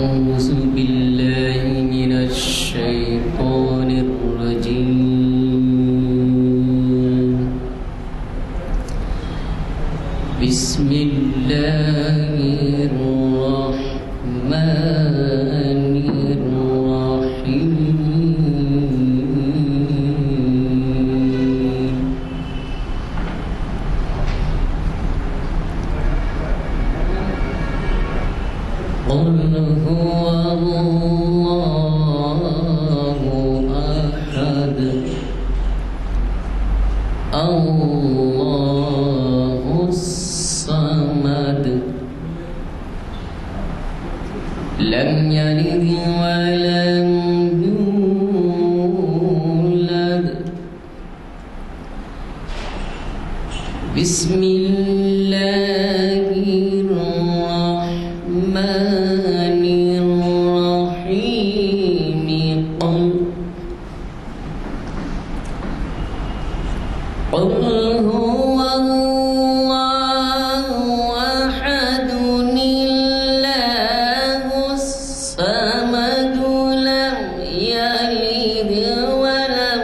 أعوذ بالله من الشيطان الرجيم. بسم الله الرحمن الرحيم. قل هو الله أحد الله الصمد لم يلد ولم يولد. بسم الله الرحمن الرحيم. قل هو الله أحد الله الصمد لم يلد ولم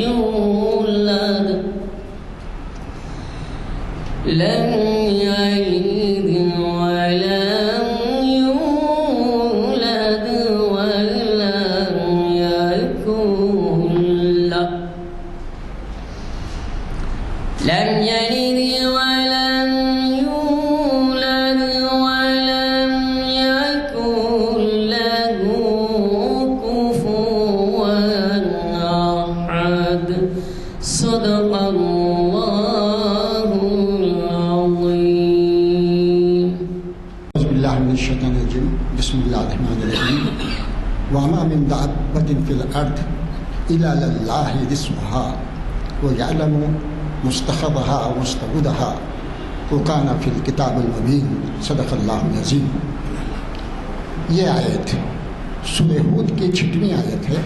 يولد. لم يلد ولم يولد ولم يكن له لم يلد ولم يولد ولم يكن له كفوا أحد. صدق الله العظيم. أعوذ بالله من الشيطان الرجيم. بسم الله الرحمن الرحيم. وما من دابة في الأرض إلا لله رزقها ويعلم مستخرجها ومستودعها وكان في الكتاب المبين. صدق اللہ العظیم. یہ آیت سورہ ہود کی 6ویں آیت ہے.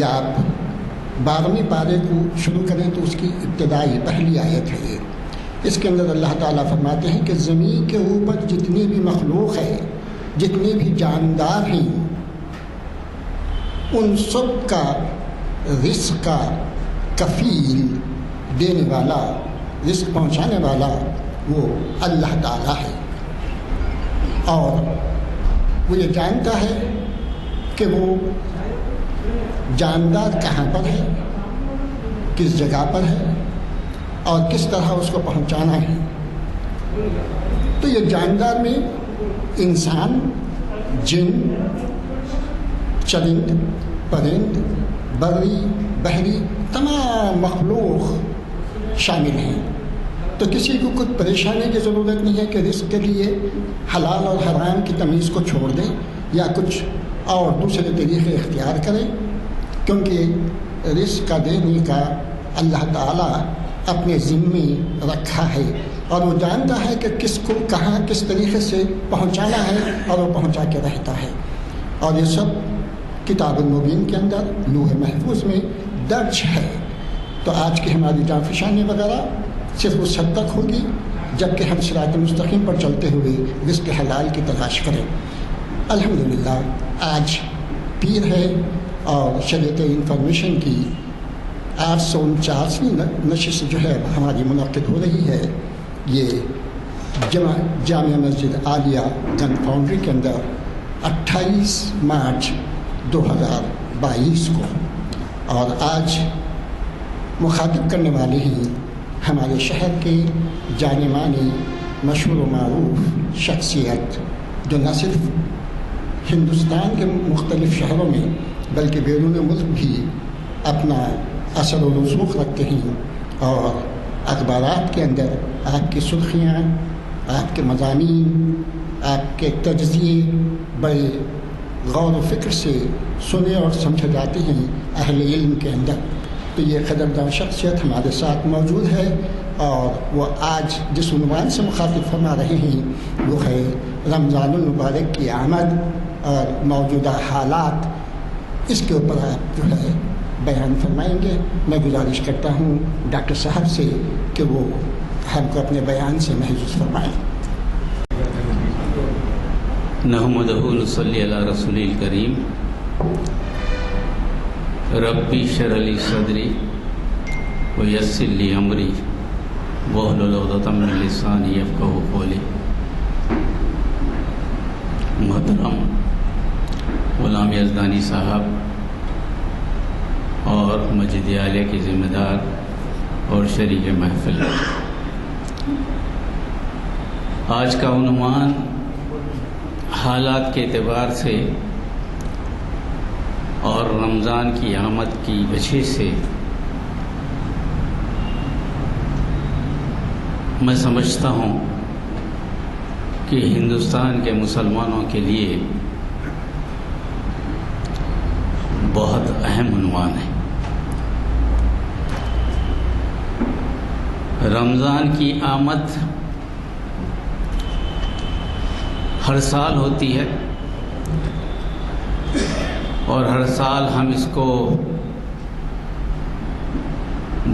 یا آپ 12ویں پارے کو شروع کریں تو اس کی ابتدائی پہلی آیت ہے یہ. اس کے اندر اللہ تعالیٰ فرماتے ہیں کہ زمین کے اوپر جتنی بھی مخلوق ہے، جتنی بھی جاندار ہیں، ان سب کا رزق کا کفیل دینے والا، رزق پہنچانے والا وہ اللہ تعالیٰ ہے. اور وہ یہ جانتا ہے کہ وہ جاندار کہاں پر ہے، کس جگہ پر ہے اور کس طرح اس کو پہنچانا ہے. تو یہ جاندار میں انسان، جن، چرند، پرند، بری، بحری تمام مخلوق شامل ہیں. تو کسی کو کچھ پریشانی کی ضرورت نہیں ہے کہ رزق کے لیے حلال اور حرام کی تمیز کو چھوڑ دے یا کچھ اور دوسرے طریقے اختیار کرے، کیونکہ رزق کا دینے کا اللہ تعالیٰ اپنے ذمے رکھا ہے اور وہ جانتا ہے کہ کس کو کہاں کس طریقے سے پہنچانا ہے اور وہ پہنچا کے رہتا ہے. اور یہ سب کتاب المبین کے اندر لوح محفوظ میں درج ہے. تو آج کی ہماری جانفشانی وغیرہ صرف اس حد تک ہوگی جبکہ ہم صراط مستقیم پر چلتے ہوئے رزق حلال کی تلاش کریں. الحمدللہ آج پیر ہے اور شریعت انفارمیشن کی 849ویں نشست جو ہے ہماری منعقد ہو رہی ہے. یہ جامعہ مسجد عالیہ گن فاؤنڈری کے اندر 28 مارچ 2022 کو. اور آج مخاطب کرنے والے ہیں ہمارے شہر کے جانے مانے مشہور و معروف شخصیت جو نہ صرف ہندوستان کے مختلف شہروں میں بلکہ بیرون ملک بھی اپنا اثر و رسوخ رکھتے ہیں اور اخبارات کے اندر آپ کی سرخیاں، آپ کے مضامین، آپ کے تجزیے بڑے غور و فکر سے سنے اور سمجھے جاتے ہیں اہل علم کے اندر. تو یہ قدردان شخصیت ہمارے ساتھ موجود ہے اور وہ آج جس عنوان سے مخاطب فرما رہے ہیں وہ ہے رمضان المبارک کی آمد اور موجودہ حالات. اس کے اوپر آپ جو ہے بیان فرمائیں گے. میں گزارش کرتا ہوں ڈاکٹر صاحب سے کہ وہ ہم کو اپنے بیان سے محظوظ فرمائیں. نحمدہ نصلی علی رسول الکریم ربی اشرح لی صدری ویسر لی امری واحلل عقدۃ من لسانی یفقہوا قولی۔ محترم غلام یزدانی صاحب اور مسجد عالیہ کے ذمہ دار اور شریک محفل، آج کا عنوان حالات کے اعتبار سے اور رمضان کی آمد کی وجہ سے میں سمجھتا ہوں کہ ہندوستان کے مسلمانوں کے لیے بہت اہم عنوان ہے۔ رمضان کی آمد ہر سال ہوتی ہے اور ہر سال ہم اس کو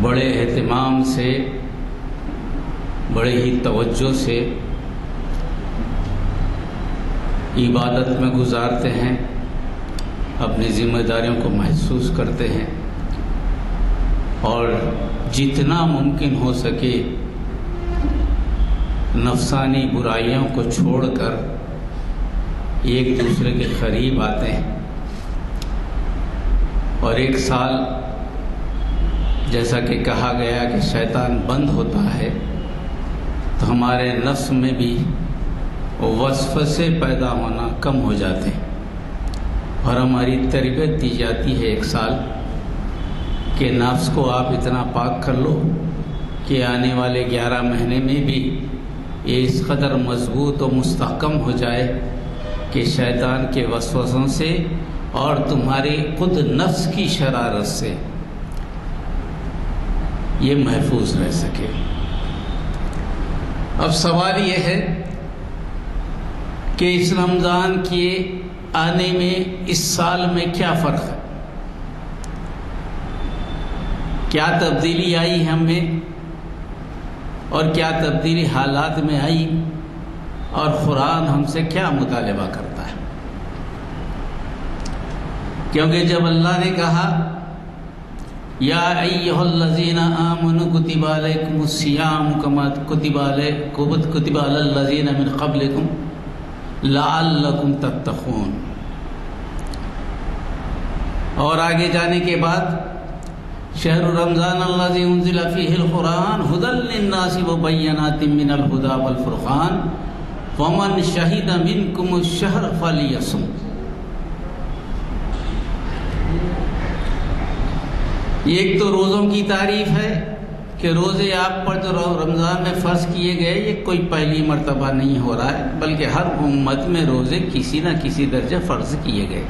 بڑے اہتمام سے، بڑے ہی توجہ سے عبادت میں گزارتے ہیں، اپنی ذمہ داریوں کو محسوس کرتے ہیں اور جتنا ممکن ہو سکے نفسانی برائیوں کو چھوڑ کر ایک دوسرے کے قریب آتے ہیں۔ اور ایک سال جیسا کہ کہا گیا کہ شیطان بند ہوتا ہے تو ہمارے نفس میں بھی وسوسے پیدا ہونا کم ہو جاتے ہیں اور ہماری تربیت دی جاتی ہے ایک سال کہ نفس کو آپ اتنا پاک کر لو کہ آنے والے 11 مہینے میں بھی یہ اس قدر مضبوط و مستحکم ہو جائے کہ شیطان کے وسوسوں سے اور تمہاری خود نفس کی شرارت سے یہ محفوظ رہ سکے۔ اب سوال یہ ہے کہ اس رمضان کے آنے میں اس سال میں کیا فرق ہے، کیا تبدیلی آئی ہم میں اور کیا تبدیلی حالات میں آئی اور قرآن ہم سے کیا مطالبہ کرتا ہے؟ کیونکہ جب اللہ نے کہا یا ایھا الذین آمنوا کتب علیکم الصیام کما کتب علی الذین من قبلکم لعلکم تتقون، اور آگے جانے کے بعد شہر رمضان الذی انزل فیہ القرآن ھدی للناس وبینات من الھدی والفرقان فمن شہد منکم الشہر فلیصم۔ ایک تو روزوں کی تعریف ہے کہ روزے آپ پر جو رمضان میں فرض کیے گئے یہ کوئی پہلی مرتبہ نہیں ہو رہا ہے، بلکہ ہر امت میں روزے کسی نہ کسی درجے فرض کیے گئے۔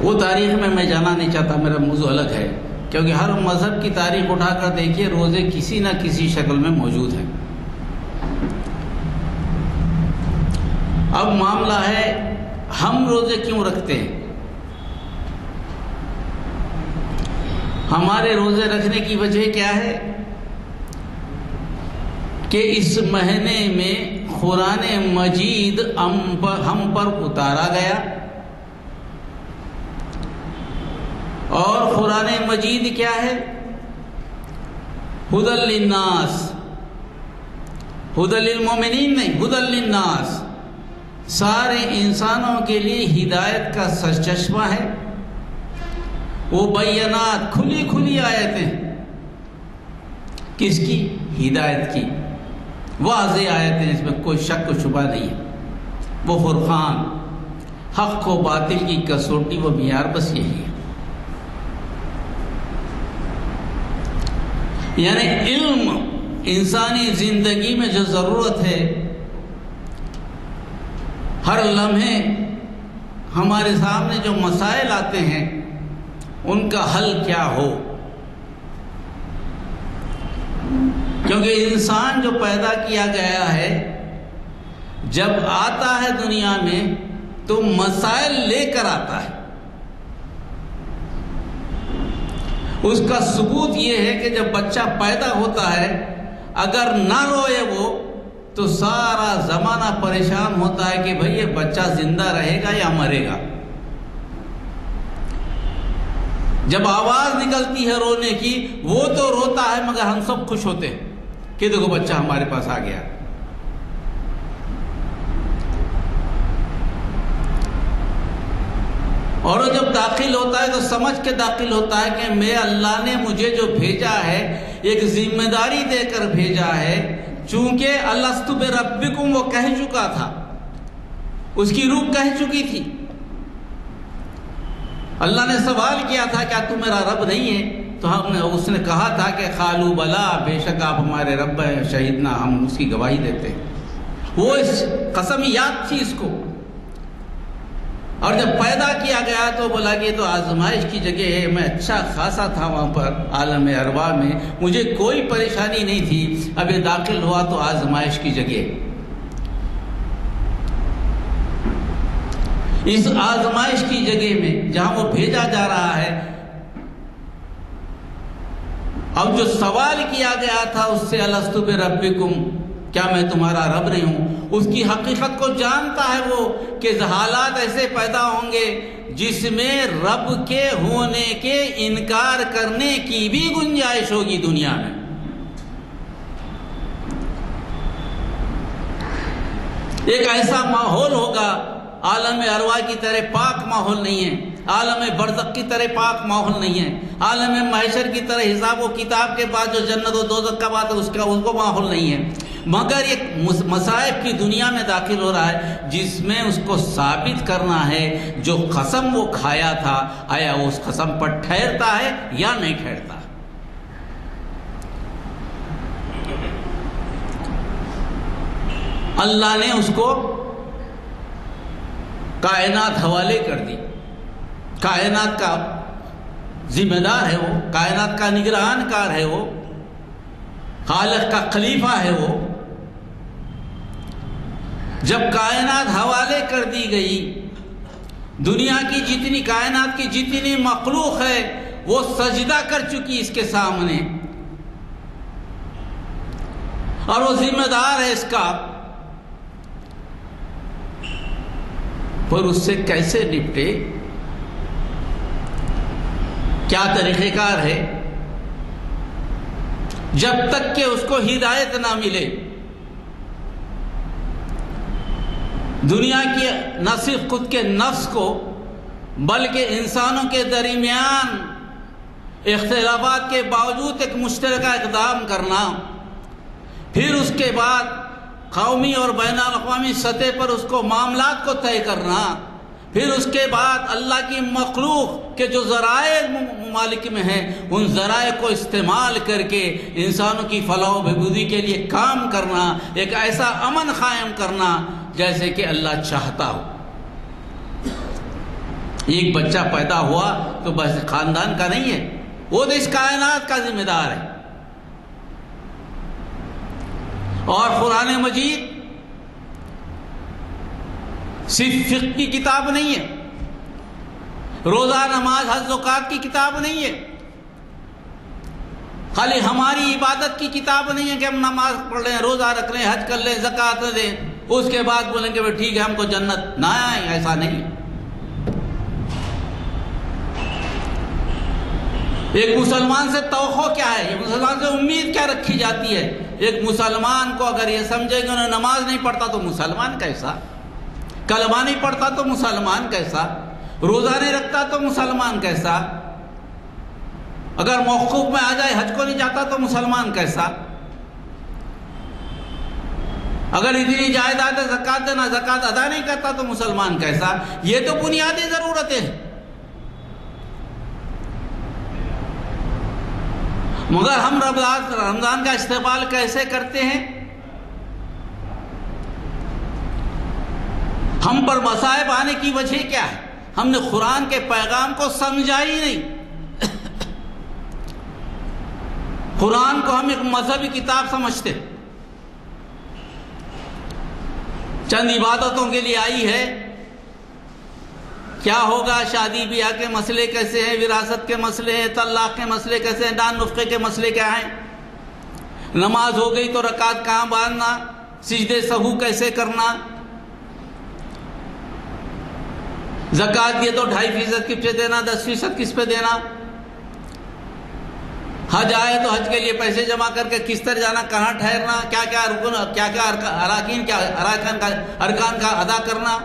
وہ تاریخ میں جانا نہیں چاہتا، میرا موضوع الگ ہے، کیونکہ ہر مذہب کی تاریخ اٹھا کر دیکھیے روزے کسی نہ کسی شکل میں موجود ہیں۔ اب معاملہ ہے ہم روزے کیوں رکھتے ہیں؟ ہمارے روزے رکھنے کی وجہ کیا ہے کہ اس مہینے میں قرآن مجید ہم پر اتارا گیا اور قرآن مجید کیا ہے؟ ھدی للناس، ھدی للمؤمنین نہیں، ھدی للناس، سارے انسانوں کے لیے ہدایت کا سرچشمہ ہے۔ وہ بینات، کھلی کھلی آیتیں، کس کی؟ ہدایت کی، واضح آیتیں، اس میں کوئی شک و شبہ نہیں ہے۔ وہ فرقان، حق و باطل کی کسوٹی، وہ معیار بس یہی ہے۔ یعنی علم انسانی زندگی میں جو ضرورت ہے، ہر لمحے ہمارے سامنے جو مسائل آتے ہیں ان کا حل کیا ہو، کیونکہ انسان جو پیدا کیا گیا ہے جب آتا ہے دنیا میں تو مسائل لے کر آتا ہے۔ اس کا ثبوت یہ ہے کہ جب بچہ پیدا ہوتا ہے اگر نہ روئے وہ تو سارا زمانہ پریشان ہوتا ہے کہ بھئی یہ بچہ زندہ رہے گا یا مرے گا. جب آواز نکلتی ہے رونے کی وہ تو روتا ہے مگر ہم سب خوش ہوتے ہیں کہ دیکھو بچہ ہمارے پاس آ گیا. اور وہ جب داخل ہوتا ہے تو سمجھ کے داخل ہوتا ہے کہ میں اللہ نے مجھے جو بھیجا ہے ایک ذمہ داری دے کر بھیجا ہے. چونکہ الستُ بربکم وہ کہہ چکا تھا، اس کی روح کہہ چکی تھی. اللہ نے سوال کیا تھا کیا تو میرا رب نہیں ہے؟ تو اس نے کہا تھا کہ قالوا بلا، بے شک آپ ہمارے رب ہیں، شہیدنا، ہم اس کی گواہی دیتے ہیں. وہ اس قسم یاد تھی اس کو. اور جب پیدا کیا گیا تو بولا کہ یہ تو آزمائش کی جگہ ہے، میں اچھا خاصا تھا وہاں پر عالم ارواح میں، مجھے کوئی پریشانی نہیں تھی. اب یہ داخل ہوا تو آزمائش کی جگہ. اس آزمائش کی جگہ میں جہاں وہ بھیجا جا رہا ہے، اب جو سوال کیا گیا تھا اس سے الستُ بربکم، کیا میں تمہارا رب نہیں ہوں، اس کی حقیقت کو جانتا ہے وہ کہ حالات ایسے پیدا ہوں گے جس میں رب کے ہونے کے انکار کرنے کی بھی گنجائش ہوگی دنیا میں. ایک ایسا ماحول ہوگا، عالم ارواح کی طرح پاک ماحول نہیں ہے، عالم برزخ کی طرح پاک ماحول نہیں ہے، عالم محشر کی طرح حساب و کتاب کے بعد جو جنت و دوزخ کا بات ہے اس کو ماحول نہیں ہے. مگر ایک مصائب کی دنیا میں داخل ہو رہا ہے جس میں اس کو ثابت کرنا ہے جو قسم وہ کھایا تھا آیا وہ اس قسم پر ٹھہرتا ہے یا نہیں ٹھہرتا. اللہ نے اس کو کائنات حوالے کر دی. کائنات کا ذمہ دار ہے وہ، کائنات کا نگران کار ہے وہ، خالق کا خلیفہ ہے وہ. جب کائنات حوالے کر دی گئی، دنیا کی جتنی کائنات کی جتنی مخلوق ہے وہ سجدہ کر چکی اس کے سامنے، اور وہ ذمہ دار ہے اس کا. پر اس سے کیسے نپٹے، کیا طریقہ کار ہے؟ جب تک کہ اس کو ہدایت نہ ملے، دنیا کی نہ صرف خود کے نفس کو بلکہ انسانوں کے درمیان اختلافات کے باوجود ایک مشترکہ اقدام کرنا، پھر اس کے بعد قومی اور بین الاقوامی سطح پر اس کو معاملات کو طے کرنا، پھر اس کے بعد اللہ کی مخلوق کے جو ذرائع ممالک میں ہیں ان ذرائع کو استعمال کر کے انسانوں کی فلاح و بہبودی کے لیے کام کرنا، ایک ایسا امن قائم کرنا جیسے کہ اللہ چاہتا ہو. ایک بچہ پیدا ہوا تو بس خاندان کا نہیں ہے، وہ تو اس کائنات کا ذمہ دار ہے. اور قرآن مجید صرف فقہ کی کتاب نہیں ہے، روزہ نماز حج زکات کی کتاب نہیں ہے، خالی ہماری عبادت کی کتاب نہیں ہے کہ ہم نماز پڑھ لیں، روزہ رکھ لیں، حج کر لیں، زکات دیں، اس کے بعد بولیں کہ ٹھیک ہے ہم کو جنت نہ آئے. ایسا نہیں. ایک مسلمان سے توقع کیا ہے، ایک مسلمان سے امید کیا رکھی جاتی ہے؟ ایک مسلمان کو اگر یہ سمجھے کہ انہیں نماز نہیں پڑھتا تو مسلمان کیسا، کلمہ نہیں پڑھتا تو مسلمان کیسا، روزہ نہیں رکھتا تو مسلمان کیسا، اگر موقوف میں آ جائے حج کو نہیں جاتا تو مسلمان کیسا، اگر اتنی جائیداد زکات دینا زکات ادا نہیں کرتا تو مسلمان کیسا. یہ تو بنیادی ضرورتیں ہیں. مگر ہم رمضان کا استقبال کیسے کرتے ہیں؟ ہم پر مصائب آنے کی وجہ کیا ہے؟ ہم نے قرآن کے پیغام کو سمجھا ہی نہیں. قرآن کو ہم ایک مذہبی کتاب سمجھتے، چند عبادتوں کے لیے آئی ہے. کیا ہوگا، شادی بیاہ کے مسئلے کیسے ہیں، وراثت کے مسئلے ہیں، طلاق کے مسئلے کیسے ہیں، دان نفقے کے مسئلے کیا ہیں، نماز ہو گئی تو رکعت کہاں باندھنا، سجدے سہو کیسے کرنا، زکوٰۃ دیے تو 2.5% کس پہ دینا، 10% کس پہ دینا، حج آئے تو حج کے لیے پیسے جمع کر کے کس طرح جانا، کہاں ٹھہرنا، کیا کیا رکن، کیا کیا ارکان کا ادا کرنا۔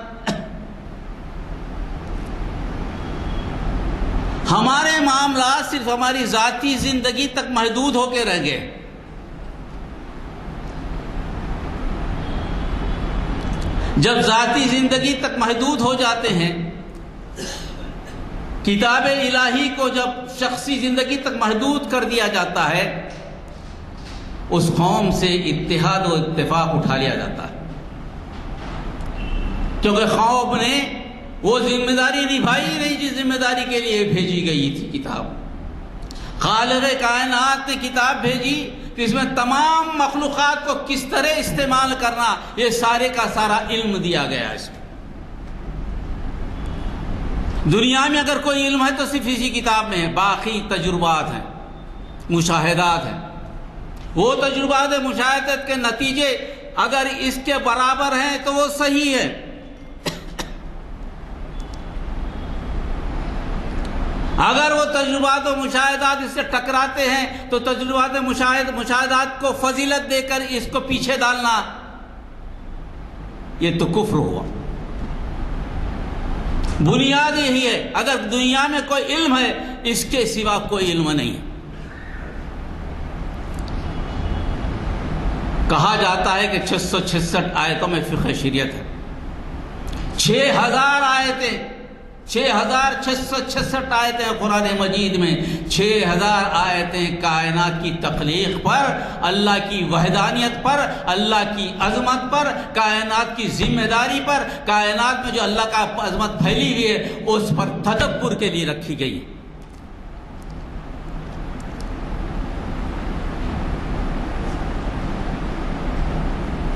ہمارے معاملات صرف ہماری ذاتی زندگی تک محدود ہو کے رہ گئے۔ جب ذاتی زندگی تک محدود ہو جاتے ہیں، کتاب الہی کو جب شخصی زندگی تک محدود کر دیا جاتا ہے، اس قوم سے اتحاد و اتفاق اٹھا لیا جاتا ہے، کیونکہ قوم نے وہ ذمہ داری نبھائی نہیں جس ذمہ داری کے لیے بھیجی گئی تھی کتاب۔ خالق کائنات نے کتاب بھیجی کہ اس میں تمام مخلوقات کو کس طرح استعمال کرنا، یہ سارے کا سارا علم دیا گیا ہے۔ اس میں دنیا میں اگر کوئی علم ہے تو صرف اسی کتاب میں ہے، باقی تجربات ہیں، مشاہدات ہیں۔ وہ تجربات مشاہدات کے نتیجے اگر اس کے برابر ہیں تو وہ صحیح ہے، اگر وہ تجربات و مشاہدات اس سے ٹکراتے ہیں تو تجربات مشاہدات کو فضیلت دے کر اس کو پیچھے ڈالنا، یہ تو کفر ہوا۔ بنیاد یہی ہے، اگر دنیا میں کوئی علم ہے اس کے سوا کوئی علم نہیں۔ کہا جاتا ہے کہ 666 آیتوں میں فقہ شریعت ہے، 6000 آیتیں، 6666 آیتیں قرآن مجید میں، 6000 آیتیں کائنات کی تخلیق پر، اللہ کی وحدانیت پر، اللہ کی عظمت پر، کائنات کی ذمہ داری پر، کائنات میں جو اللہ کا عظمت پھیلی ہوئی ہے اس پر تدبر کے لیے رکھی گئی۔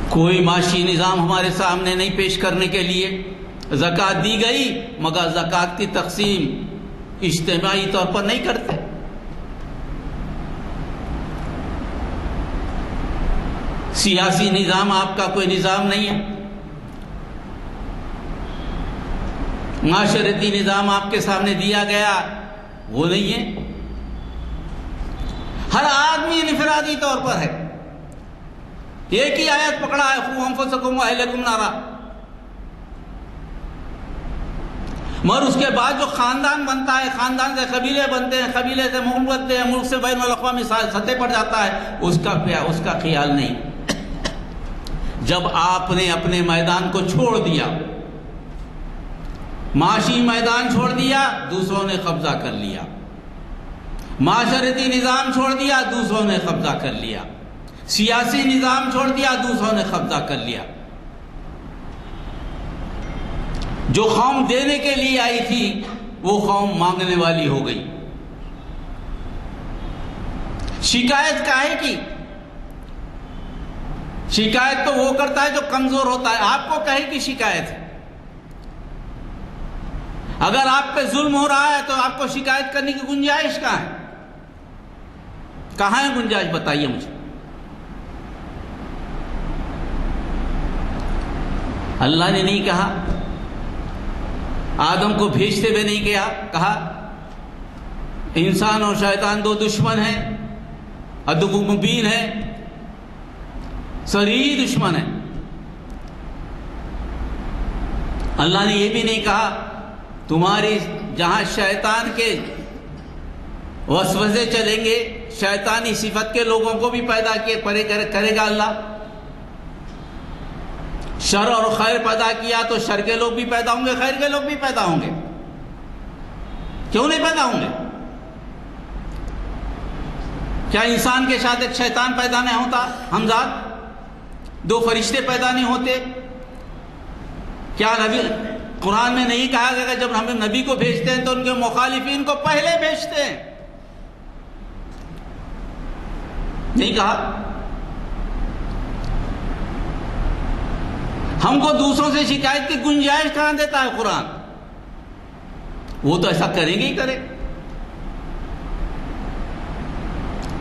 کوئی معاشی نظام ہمارے سامنے نہیں پیش کرنے کے لیے، زکوٰۃ دی گئی مگر زکوٰۃ کی تقسیم اجتماعی طور پر نہیں کرتے۔ سیاسی نظام آپ کا کوئی نظام نہیں ہے، معاشرتی نظام آپ کے سامنے دیا گیا وہ نہیں ہے۔ ہر آدمی انفرادی طور پر ہے، ایک ہی آیت پکڑا ہے، قوا انفسکم واہلکم نارا، مگر اس کے بعد جو خاندان بنتا ہے، خاندان سے قبیلے بنتے ہیں، قبیلے سے ملک بنتے ہیں، ملک سے بین الاقوامی سطح پر جاتا ہے، اس کا خیال نہیں۔ جب آپ نے اپنے میدان کو چھوڑ دیا، معاشی میدان چھوڑ دیا، دوسروں نے قبضہ کر لیا، معاشرتی نظام چھوڑ دیا، دوسروں نے قبضہ کر لیا، سیاسی نظام چھوڑ دیا، دوسروں نے قبضہ کر لیا۔ جو قوم دینے کے لیے آئی تھی وہ قوم مانگنے والی ہو گئی۔ شکایت کاہے کی؟ شکایت تو وہ کرتا ہے جو کمزور ہوتا ہے، آپ کو کہے کی شکایت ہے؟ اگر آپ پہ ظلم ہو رہا ہے تو آپ کو شکایت کرنے کی گنجائش کہاں ہے؟ کہاں ہے گنجائش؟ بتائیے مجھے۔ اللہ نے نہیں کہا، آدم کو بھیجتے ہوئے نہیں کہا انسان اور شیطان دو دشمن ہیں، عدو مبین ہے، صریح دشمن ہے۔ اللہ نے یہ بھی نہیں کہا تمہاری جہاں شیطان کے وسوسے چلیں گے، شیطانی صفت کے لوگوں کو بھی پیدا کرے گا اللہ۔ شر اور خیر پیدا کیا تو شر کے لوگ بھی پیدا ہوں گے، خیر کے لوگ بھی پیدا ہوں گے، کیوں نہیں پیدا ہوں گے؟ کیا انسان کے ساتھ ایک شیطان پیدا نہیں ہوتا ہمزاد؟ دو فرشتے پیدا نہیں ہوتے؟ کیا نبی قرآن میں نہیں کہا گیا کہ جب ہم نبی کو بھیجتے ہیں تو ان کے مخالفین کو پہلے بھیجتے ہیں؟ نہیں کہا؟ ہم کو دوسروں سے شکایت کی گنجائش کہاں دیتا ہے قرآن؟ وہ تو ایسا کریں گے ہی کرے۔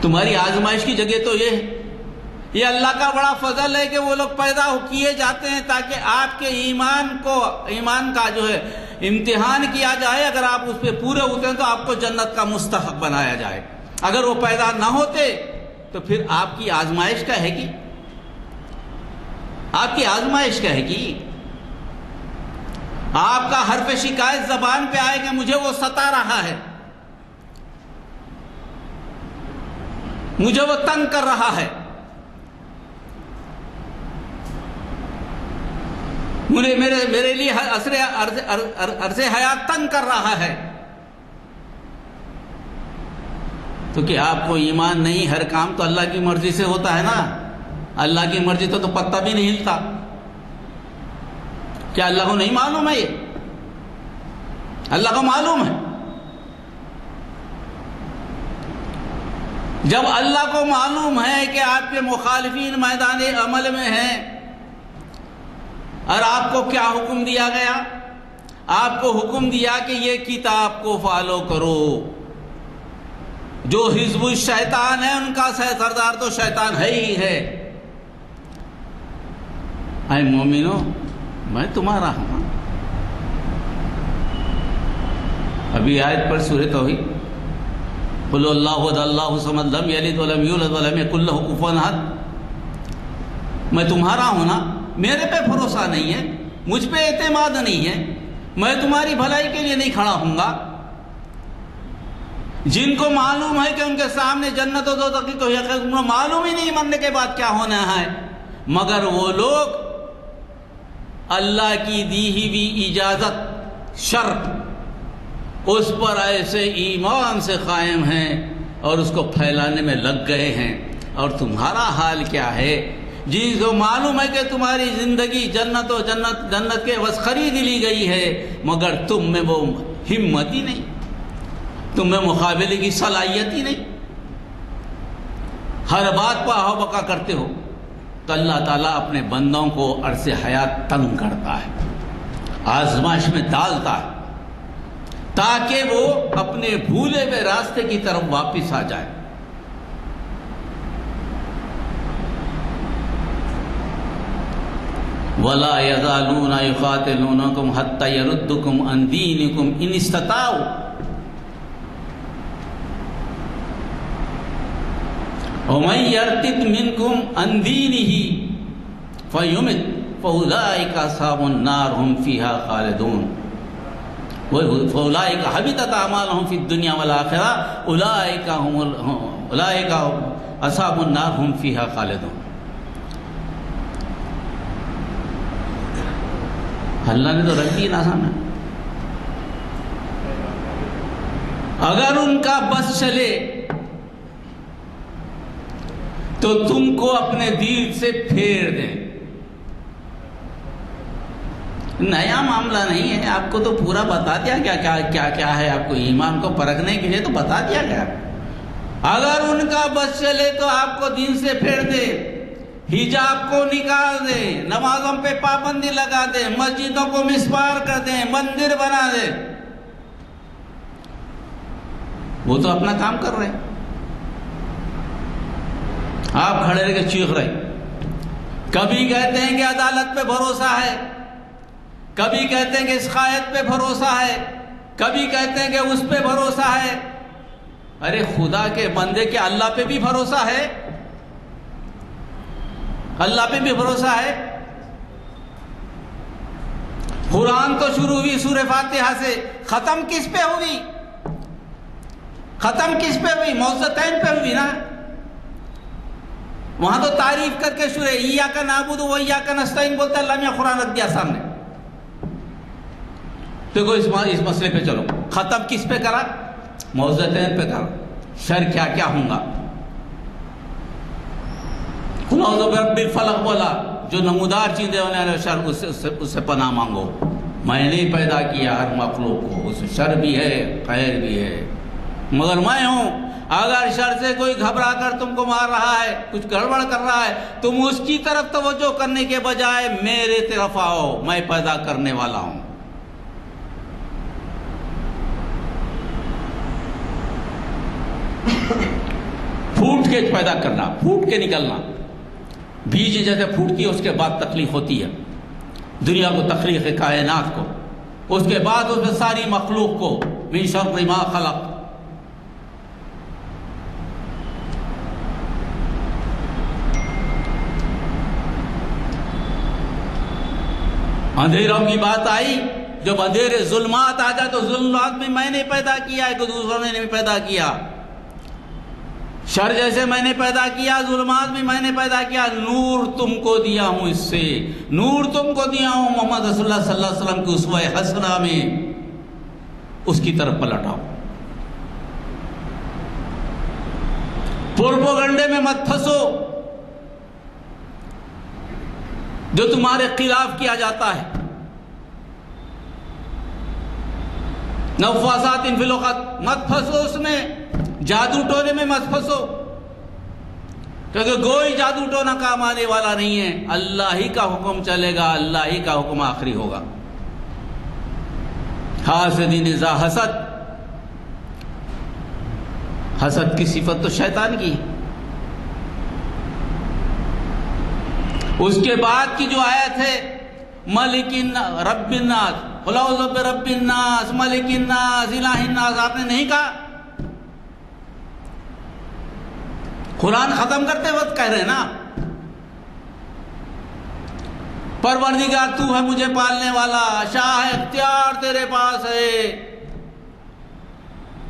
تمہاری آزمائش کی جگہ تو یہ ہے، یہ اللہ کا بڑا فضل ہے کہ وہ لوگ پیدا کیے جاتے ہیں تاکہ آپ کے ایمان کا جو ہے امتحان کیا جائے. اگر آپ اس پہ پورے ہوتے ہیں تو آپ کو جنت کا مستحق بنایا جائے. اگر وہ پیدا نہ ہوتے تو پھر آپ کی آزمائش کیا ہے گی؟ آپ کی آزمائش کیا ہے گی؟ آپ کا حرف شکایت زبان پہ آئے کہ مجھے وہ ستا رہا ہے، مجھے وہ تنگ کر رہا ہے، میرے لیے عرض حیات تنگ کر رہا ہے. تو کہ آپ کو ایمان نہیں، ہر کام تو اللہ کی مرضی سے ہوتا ہے نا. اللہ کی مرضی تو پتہ بھی نہیں ہلتا. کیا اللہ کو نہیں معلوم ہے؟ یہ اللہ کو معلوم ہے. جب اللہ کو معلوم ہے کہ آپ کے مخالفین میدان عمل میں ہیں، اور آپ کو کیا حکم دیا گیا؟ آپ کو حکم دیا کہ یہ کتاب کو فالو کرو. جو حزب الشیطان ہے ان کا سردار تو شیطان ہے ہی ہے. اے مومنو، میں تمہارا ہوں. ابھی آیت پر سورۃ توحید، قل اللہ احد اللہ الصمد لم یلد ولم یولد ولم یکن لہ کفوا احد. میں تمہارا ہوں نا، میرے پہ بھروسہ نہیں ہے، مجھ پہ اعتماد نہیں ہے، میں تمہاری بھلائی کے لیے نہیں کھڑا ہوں گا. جن کو معلوم ہے کہ ان کے سامنے جنت و دوزخ کی کوئی حقیقت معلوم ہی نہیں مرنے کے بعد کیا ہونا ہے، مگر وہ لوگ اللہ کی دی ہوئی اجازت شرط اس پر ایسے ایمان سے قائم ہیں اور اس کو پھیلانے میں لگ گئے ہیں. اور تمہارا حال کیا ہے؟ جن کو معلوم ہے کہ تمہاری زندگی جنت کے بس خرید لی گئی ہے، مگر تم میں وہ ہمت ہی نہیں، تم میں مقابلے کی صلاحیت ہی نہیں، ہر بات پر آہو بکا کرتے ہو. تو اللہ تعالیٰ اپنے بندوں کو عرص حیات تنگ کرتا ہے، آزمائش میں ڈالتا ہے، تاکہ وہ اپنے بھولے ہوئے راستے کی طرف واپس آ جائے. وَلَا يَزَالُونَ يُقَاتِلُونَكُمْ حَتَّى يَرُدُّكُمْ عَنْ دِينِكُمْ إِنِ اسْتَطَاعُوا وَمَن يَرْتَدِّ مِنكُمْ عَنْ دِينِهِ فَيُمِتْ فَأُولَٰئِكَ أَصْحَابُ النَّارِ هُمْ فِيهَا خَالِدُونَ فَأُولَٰئِكَ حَبِطَتْ أَعْمَالُهُمْ فِي الدُّنْيَا وَالْآخِرَةِ أُولَٰئِكَ أَصْحَابُ النَّارِ هُمْ فِيهَا خَالِدُونَ. اللہ نے تو رکھ دی آسان ہے. اگر ان کا بس چلے تو تم کو اپنے دین سے پھیر دیں. نیا معاملہ نہیں ہے، آپ کو تو پورا بتا دیا کیا ہے. آپ کو ایمان کو پرکھنے کے لیے تو بتا دیا گیا. اگر ان کا بس چلے تو آپ کو دین سے پھیر دے، حجاب کو نکال دے، نمازوں پہ پابندی لگا دے، مسجدوں کو مسمار کر دیں، مندر بنا دے. وہ تو اپنا کام کر رہے ہیں، آپ کھڑے رہ کے چیخ رہے. کبھی کہتے ہیں کہ عدالت پہ بھروسہ ہے، کبھی کہتے ہیں کہ سخاوت پہ بھروسہ ہے، کبھی کہتے ہیں کہ اس پہ بھروسہ ہے. ارے خدا کے بندے، کیا اللہ پہ بھی بھروسہ ہے؟ اللہ پہ بھی بھروسہ ہے. قرآن تو شروع ہوئی سورہ فاتحہ سے، ختم کس پہ ہوئی؟ ختم کس پہ ہوئی؟ معوذتین پہ ہوئی نا. وہاں تو تعریف کر کے شروع، ایاک نعبد و ایاک نستعین بولتا اللہ نے قرآن رکھ دیا سامنے. دیکھو اس مسئلے پہ چلو، ختم کس پہ کرا؟ معوذتین پہ کرا. شر کیا کیا ہوں گا؟ قل اعوذ برب الفلق بولا، جو نمودار چیزیں ہونے والے شر، اس سے پناہ مانگو. میں نے پیدا کیا ہر مخلوق کو، اس شر بھی ہے خیر بھی ہے، مگر میں ہوں. اگر شر سے کوئی گھبرا کر تم کو مار رہا ہے، کچھ گڑبڑ کر رہا ہے، تم اس کی طرف توجہ کرنے کے بجائے میرے طرف آؤ، میں پیدا کرنے والا ہوں. پھوٹ کے پیدا کرنا، پھوٹ کے نکلنا. بیج جیسے پھوٹتی ہے اس کے بعد تخلیق ہوتی ہے دنیا کو، تخلیق کائنات کو، اس کے بعد اس میں ساری مخلوق کو من شر ما خلق. اندھیروں کی بات آئی، جب اندھیرے ظلمات آ جائے تو ظلمات میں میں نے پیدا کیا ہے کہ دوسروں نے نہیں پیدا کیا. شر جیسے میں نے پیدا کیا، ظلمات بھی میں نے پیدا کیا. نور تم کو دیا ہوں، اس سے نور تم کو دیا ہوں محمد رسول اللہ صلی اللہ علیہ وسلم کی اسوہ حسنہ میں، اس کی طرف پلٹ آؤ. پروپیگنڈے میں مت پھنسو جو تمہارے خلاف کیا جاتا ہے. نفاثات فی العقد مت پھنسو اس میں، جادو ٹونے میں مت پھنسو، کیونکہ کوئی جادو ٹونا کام آنے والا نہیں ہے. اللہ ہی کا حکم چلے گا، اللہ ہی کا حکم آخری ہوگا. حاسدین اذا حسد، حسد کی صفت تو شیطان کی. اس کے بعد کی جو آیت ہے ملک رب الناس، قل اعوذ برب الناس ملک الناس الہ الناس، آپ نے نہیں کہا. قرآن ختم کرتے وقت کہہ رہے ہیں نا، پروردگار تو ہے مجھے پالنے والا، شاہ اختیار تیرے پاس ہے،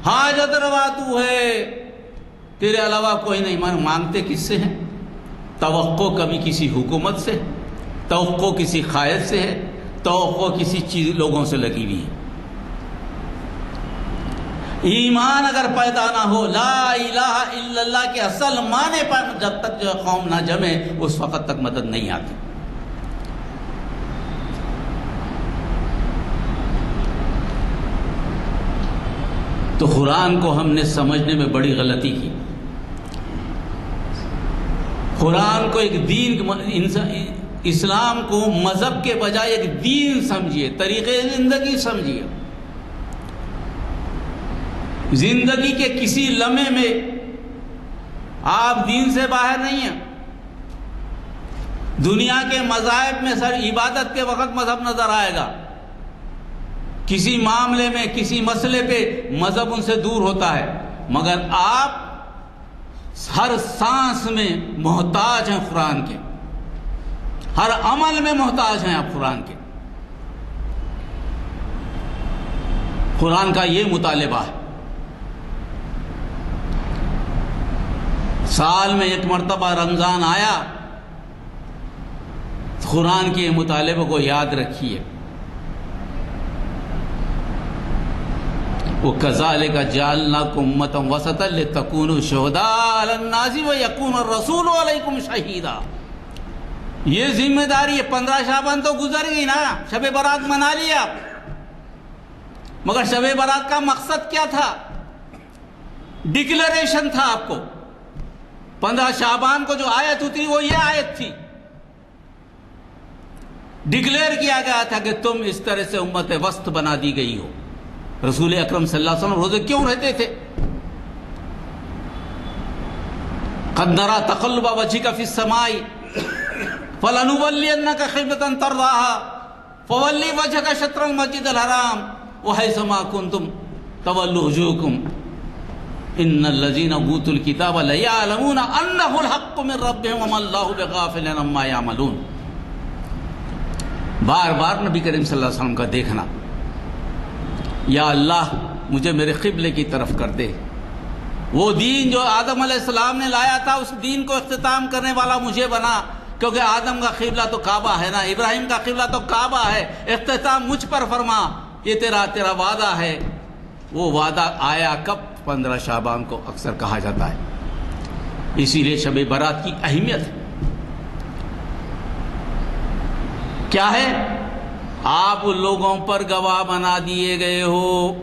حاجت روا تو ہے، تیرے علاوہ کوئی نہیں. مانگتے کس سے ہیں؟ توقع کبھی کسی حکومت سے، توقع کسی قائد سے ہے، توقع کسی چیز لوگوں سے لگی ہوئی ہے. ایمان اگر پیدا نہ ہو، لا الہ الا اللہ کے اصل معنی پر جب تک جو قوم نہ جمے اس وقت تک مدد نہیں آتی. تو قرآن کو ہم نے سمجھنے میں بڑی غلطی کی. قرآن کو ایک دین، اسلام کو مذہب کے بجائے ایک دین سمجھیے، طریقے زندگی سمجھیے. زندگی کے کسی لمحے میں آپ دین سے باہر نہیں ہیں. دنیا کے مذاہب میں سر عبادت کے وقت مذہب نظر آئے گا، کسی معاملے میں کسی مسئلے پہ مذہب ان سے دور ہوتا ہے، مگر آپ ہر سانس میں محتاج ہیں قرآن کے، ہر عمل میں محتاج ہیں آپ قرآن کے. قرآن کا یہ مطالبہ ہے. سال میں ایک مرتبہ رمضان آیا، قرآن کے مطالبے کو یاد رکھیے. وَكَذَلِكَ جَعَلْنَاكُمْ أُمَّةً وَسَطًا لِتَكُونُوا شُهَدَاءَ عَلَى النَّاسِ وَيَكُونَ الرَّسُولُ عَلَيْكُمْ شَهِيدًا. یہ ذمہ داری ہے. 15 شعبان تو گزر گئی نا، شب برات منا لیا آپ، مگر شب برات کا مقصد کیا تھا؟ ڈکلریشن تھا. آپ کو 15 شعبان کو جو آیت اتری وہ یہ آیت تھی، ڈکلیئر کیا گیا تھا کہ تم اس طرح سے امت وسط بنا دی گئی ہو. رسول اکرم صلی اللہ علیہ وسلم روزے کیوں رہتے تھے؟ قد نرى تقلب وجهك في السماء فلنولينك قبلة ترضاها فول وجهك شطر المسجد الحرام وحيث ما كنتم تولوا وجوهكم ان الذين اوتوا الكتاب ليعلمون انه الحق من ربهم وما الله بغافل عما يعملون. بار بار نبی کریم صلی اللہ علیہ وسلم کا دیکھنا، یا اللہ مجھے میرے قبلے کی طرف کر دے. وہ دین جو آدم علیہ السلام نے لایا تھا اس دین کو اختتام کرنے والا مجھے بنا، کیونکہ آدم کا قبلہ تو کعبہ ہے نا، ابراہیم کا قبلہ تو کعبہ ہے. اختتام مجھ پر فرما، یہ تیرا وعدہ ہے. وہ وعدہ آیا کب؟ 15 شعبان کو اکثر کہا جاتا ہے. اسی لیے شب برات کی اہمیت کیا ہے؟ آپ لوگوں پر گواہ بنا دیے گئے ہو.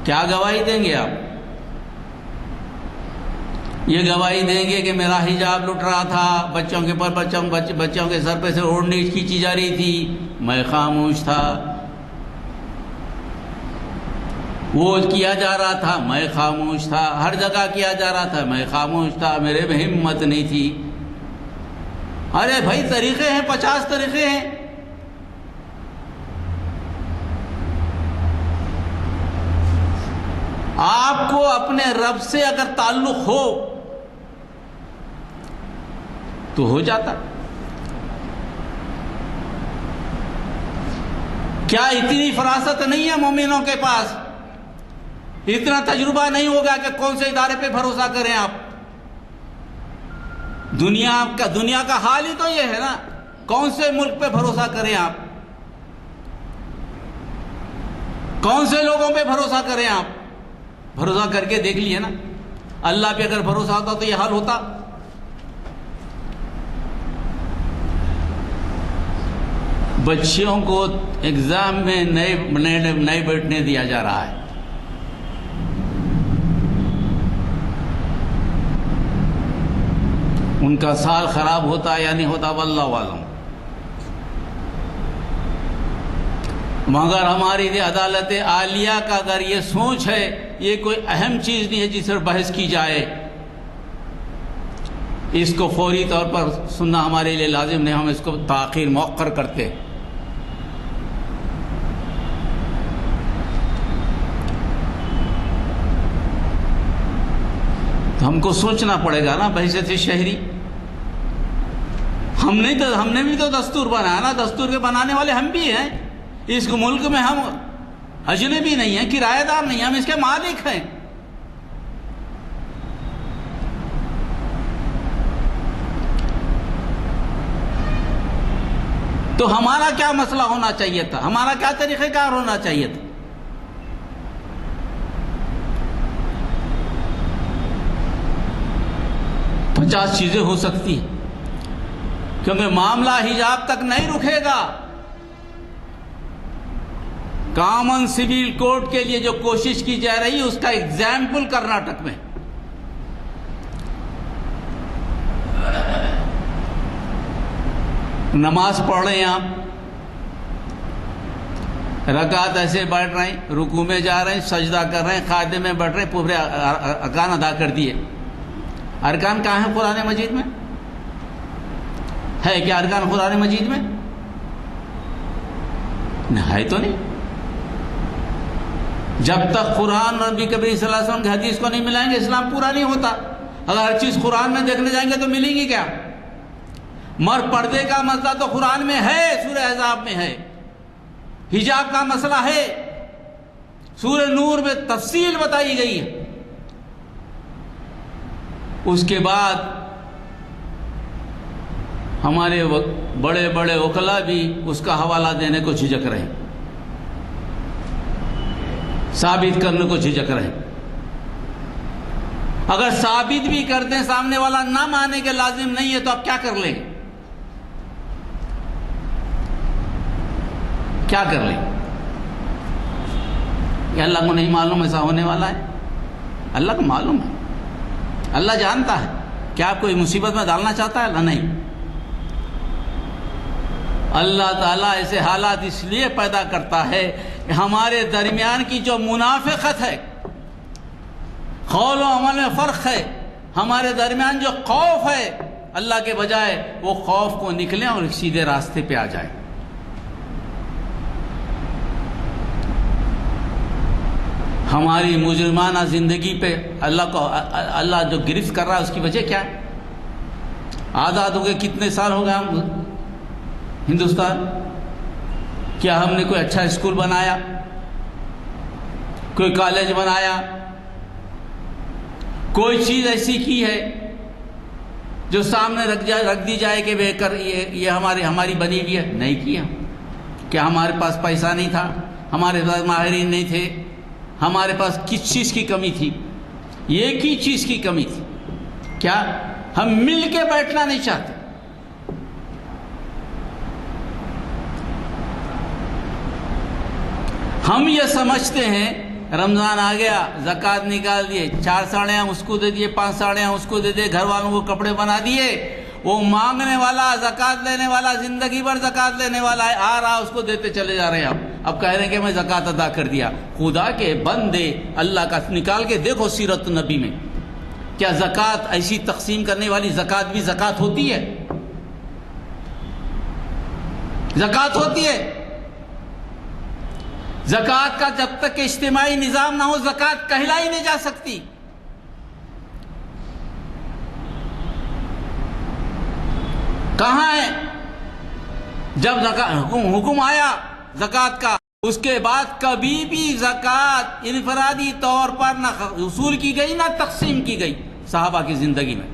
کیا گواہی دیں گے آپ؟ یہ گواہی دیں گے کہ میرا حجاب لٹ رہا تھا، بچوں کے سر پہ سے اوڑھنی کھینچی جا رہی تھی، میں خاموش تھا. وہ کیا جا رہا تھا، میں خاموش تھا. ہر جگہ کیا جا رہا تھا، میں خاموش تھا. میرے میں ہمت نہیں تھی. ارے بھائی طریقے ہیں، 50 طریقے ہیں. آپ کو اپنے رب سے اگر تعلق ہو تو ہو جاتا. کیا اتنی فراست نہیں ہے مومنوں کے پاس؟ اتنا تجربہ نہیں ہوگا کہ کون سے ادارے پہ بھروسہ کریں آپ؟ دنیا کا حال ہی تو یہ ہے نا. کون سے ملک پہ بھروسہ کریں آپ؟ کون سے لوگوں پہ بھروسہ کریں آپ؟ بھروسہ کر کے دیکھ لیے نا. اللہ پہ اگر بھروسہ ہوتا تو یہ حال ہوتا؟ بچیوں کو ایگزام میں نئے بیٹھنے دیا جا رہا ہے. ان کا سال خراب ہوتا ہے یا نہیں ہوتا واللہ عالم. مگر ہماری عدالت عالیہ کا اگر یہ سوچ ہے، یہ کوئی اہم چیز نہیں ہے جس پر بحث کی جائے، اس کو فوری طور پر سننا ہمارے لیے لازم نہیں. ہم اس کو تاخیر مؤخر کرتے. ہم کو سوچنا پڑے گا نا بحیثیت شہری. ہم نے بھی تو دستور بنایا نا. دستور کے بنانے والے ہم بھی ہیں. اس ملک میں ہم اجنبی نہیں ہیں، کرایہ دار نہیں ہیں، ہم اس کے مالک ہیں. تو ہمارا کیا مسئلہ ہونا چاہیے تھا؟ ہمارا کیا طریقہ کار ہونا چاہیے تھا؟ پچاس چیزیں ہو سکتی ہیں، کیونکہ معاملہ حجاب تک نہیں رکے گا. کامن سول کوڈ کے لیے جو کوشش کی جا رہی ہے اس کا ایگزامپل کرناٹک میں. نماز پڑھ رہے ہیں آپ، رکعت ایسے بیٹھ رہے ہیں، رکوع میں جا رہے ہیں، سجدہ کر رہے ہیں، قاعدے میں بیٹھ رہے ہیں، پورے ارکان ادا کر دیے. ارکان کہاں ہیں قرآن مجید میں؟ ہے کیا ارکان قرآن مجید میں؟ ہے تو نہیں. جب تک قرآن نبی کریم صلی اللہ علیہ وسلم کی حدیث کو نہیں ملائیں گے اسلام پورا نہیں ہوتا. اگر ہر چیز قرآن میں دیکھنے جائیں گے تو ملے گی کیا؟ پردے کا مسئلہ تو قرآن میں ہے، سورہ احزاب میں ہے. حجاب کا مسئلہ ہے، سورہ نور میں تفصیل بتائی گئی ہے. اس کے بعد ہمارے بڑے بڑے وکلا بھی اس کا حوالہ دینے کو جھجک رہے ہیں، ثابت کرنے کو جھجک رہے ہیں. اگر ثابت بھی کر دیں سامنے والا نہ مانے کے لازم نہیں ہے تو آپ کیا کر لیں گے؟ کیا کر لیں؟ کہ اللہ کو نہیں معلوم ایسا ہونے والا ہے؟ اللہ کو معلوم ہے، اللہ جانتا ہے. کیا آپ کوئی مصیبت میں ڈالنا چاہتا ہے؟ اللہ نہیں. اللہ تعالیٰ ایسے حالات اس لیے پیدا کرتا ہے کہ ہمارے درمیان کی جو منافقت ہے، قول و عمل میں فرق ہے، ہمارے درمیان جو خوف ہے، اللہ کے بجائے وہ خوف کو نکلیں اور سیدھے راستے پہ آ جائے. ہماری مجرمانہ زندگی پہ اللہ جو گرفت کر رہا ہے اس کی وجہ کیا ہے؟ آزاد ہو گئے کتنے سال ہو گئے ہم ہندوستان؟ کیا ہم نے کوئی اچھا اسکول بنایا، کوئی کالج بنایا، کوئی چیز ایسی کی ہے جو سامنے رکھ دی جائے کہ بے کر یہ ہماری بنی ہوئی ہے؟ نہیں کیا. کیا ہمارے پاس پیسہ نہیں تھا؟ ہمارے پاس ماہرین نہیں تھے؟ ہمارے پاس کس چیز کی کمی تھی؟ ایک ہی چیز کی کمی تھی، کیا؟ ہم مل کے بیٹھنا نہیں چاہتے. ہم یہ سمجھتے ہیں رمضان آ گیا، زکوٰۃ نکال دیے، 4 ساڑیاں اس کو دے دیے، 5 ساڑیاں اس کو دے دیے، گھر والوں کو کپڑے بنا دیے. وہ مانگنے والا، زکوٰۃ لینے والا، زندگی بھر زکوٰۃ لینے والا ہے، آ رہا اس کو دیتے چلے جا رہے ہیں. اب کہہ رہے ہیں کہ میں زکوٰۃ ادا کر دیا. خدا کے بندے، اللہ کا نکال کے دیکھو سیرت نبی میں، کیا زکوٰۃ ایسی تقسیم کرنے والی زکوٰۃ بھی زکوٰۃ ہوتی ہے؟ زکوٰۃ ہوتی ہے. زکوٰۃ کا جب تک کہ اجتماعی نظام نہ ہو زکوٰۃ کہلائی نہیں جا سکتی. کہاں ہے؟ جب حکم آیا زکوٰۃ کا، اس کے بعد کبھی بھی زکوٰۃ انفرادی طور پر نہ وصول کی گئی نہ تقسیم کی گئی صحابہ کی زندگی میں.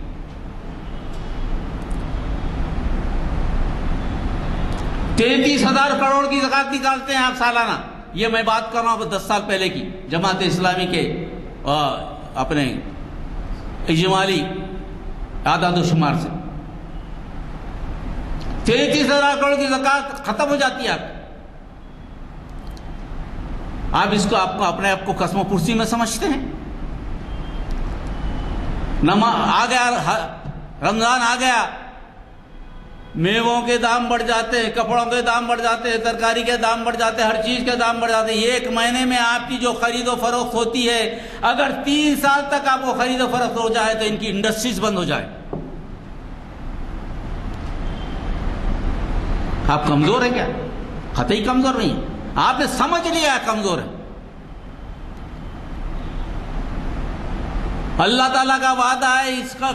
33,000 کروڑ کی زکوٰۃ نکالتے ہیں آپ سالانہ. یہ میں بات کر رہا ہوں 10 سال پہلے کی جماعت اسلامی کے اپنے اجمالی اعداد و شمار سے. 33,000 کروڑ کی زکوٰۃ ختم ہو جاتی ہے. آپ اس کو اپنے آپ کو قسم و پرسی میں سمجھتے ہیں؟ آ گیا رمضان آ گیا، میووں کے دام بڑھ جاتے ہیں، کپڑوں کے دام بڑھ جاتے ہیں، ترکاری کے دام بڑھ جاتے ہیں، ہر چیز کے دام بڑھ جاتے ہیں. ایک مہینے میں آپ کی جو خرید و فروخت ہوتی ہے، اگر 3 سال تک آپ کو خرید و فروخت ہو جائے تو ان کی انڈسٹریز بند ہو جائے. آپ کمزور ہیں کیا؟ قطعی کمزور نہیں. آپ نے سمجھ لیا کمزور ہے. اللہ تعالیٰ کا وعدہ ہے